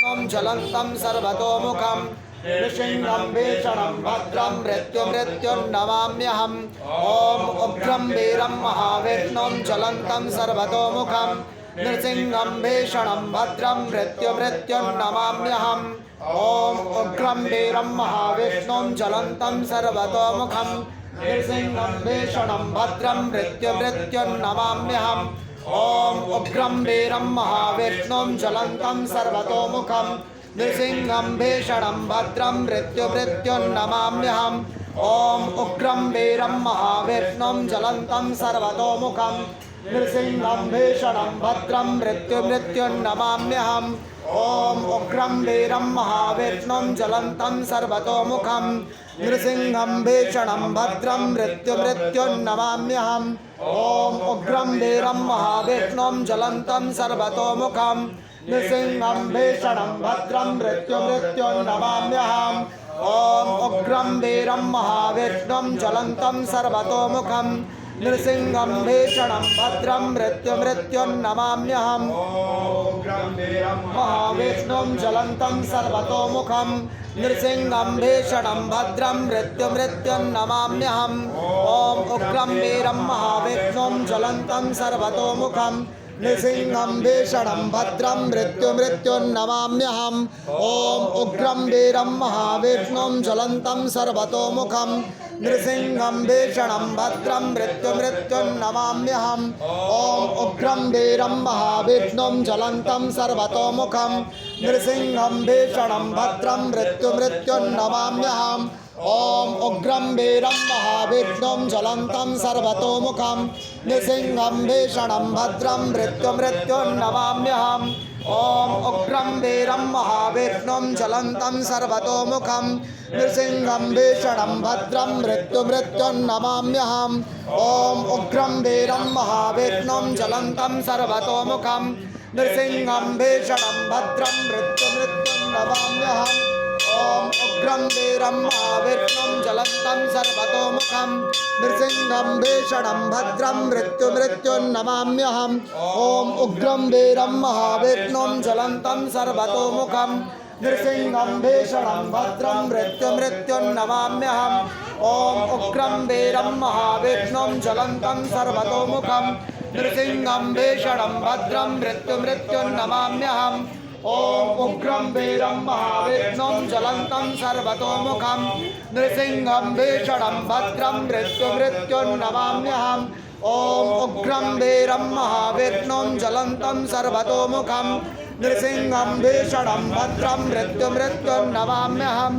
ज्वलन्तं सर्वतोमुखं नृसिंहं भीषणं भद्रं मृत्युर्नमाम्यहम् ॐ उग्रं वीरं महाविष्णुं ज्वलन्तं सर्वतोमुखं नृसिंहं भीषणं भद्रं मृत्युर्नमाम्यहम् ॐ उग्रं वीरं महाविष्णुं ज्वलन्तं सर्वतोमुखं नृसिंहं भीषणं भद्रं मृत्युर्नमाम्यहम् ॐ उग्रं वीरं महाविष्णुं ज्वलन्तं सर्वतोमुखं नृसिंहं भीषणं भद्रं मृत्युर्नमाम्यहम् ॐ उग्रं वीरं महाविष्णुं ज्वलन्तं सर्वतोमुखं नृसिंहं भीषणं भद्रं मृत्युर्नमाम्यहम् ॐ उग्रं वीरं महाविष्णुं ज्वलन्तं सर्वतोमुखं नृसिंहं भीषणं भद्रं मृत्युर्नमाम्यहम् ॐ उग्रं वीरं महाविष्णुं ज्वलन्तं सर्वतोमुखं नृसिंहं भीषणं भद्रं मृत्युर्नमाम्यहम् ॐ उग्रं वीरं महाविष्णुं ज्वलन्तं सर्वतोमुखं नृसिंहं भीषणं भद्रं मृत्युर्नमाम्यहम् महाविष्णुं ज्वलन्तं सर्वतोमुखं नृसिंहं भीषणं भद्रं मृत्युर्नमाम्यहम् ॐ उग्रं वीरं महाविष्णुं ज्वलन्तं सर्वतोमुखं नृसिंहं भीषणं भद्रं मृत्युर्नमाम्यहम् ॐ उग्रं वीरं महाविष्णुं ज्वलन्तं सर्वतोमुखं नृसिंहं भीषणं भद्रं मृत्युर्नमाम्यहम् ॐ उग्रं वीरं महाविष्णुं ज्वलन्तं सर्वतोमुखं नृसिंहं भीषणं भद्रं मृत्युर्नमाम्यहम् ॐ उग्रं वीरं महाविष्णुं ज्वलन्तं सर्वतोमुखं नृसिंहं भीषणं भद्रं मृत्युर्नमाम्यहम् ॐ उग्रं वीरं महाविष्णुं ज्वलन्तं सर्वतोमुखं नृसिंहं भीषणं भद्रं मृत्युर्नमाम्यहम् ॐ उग्रं वीरं महाविष्णुं ज्वलन्तं सर्वतोमुखं नृसिंहं भीषणं भद्रं मृत्युर्नमाम्यहम् ॐ उग्रं वीरं महाविष्णुं ज्वलन्तं सर्वतोमुखं नृसिंहं भीषणं भद्रं मृत्युर्नमाम्यहम् ॐ उग्रं वीरं महाविष्णुं ज्वलन्तं सर्वतोमुखं नृसिंहं भीषणं भद्रं मृत्युर्नमाम्यहम् ॐ उग्रं वीरं महाविष्णुं ज्वलन्तं सर्वतोमुखं नृसिंहं भीषणं भद्रं मृत्युर्नमाम्यहम् ॐ उग्रं वीरं महाविष्णुं ज्वलन्तं सर्वतोमुखं नृसिंहं भीषणं भद्रं मृत्युर्नमाम्यहम् ॐ उग्रं वीरं महाविष्णुं ज्वलन्तं सर्वतोमुखं नृसिंहं भीषणं भद्रं मृत्युर्नमाम्यहम्